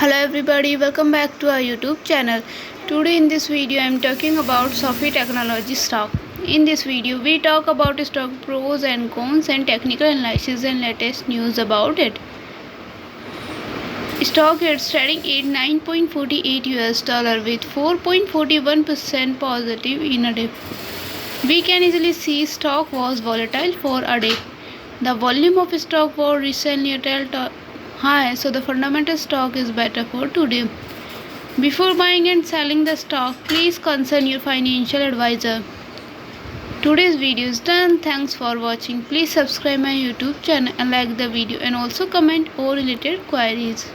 Hello everybody, welcome back to our YouTube channel. Today in this video I am talking about SOFI Technologies stock. In this video we talk about stock pros and cons and technical analysis and latest news about it. Stock is trading at $9.48 with 4.41% positive in a day. We can easily see stock was volatile for a day. The volume of stock was recently at all high, so the fundamental stock is better for today. Before buying and selling the stock, please consult your financial advisor. Today's video is done. Thanks for watching. Please subscribe my YouTube channel and like the video and also comment all related queries.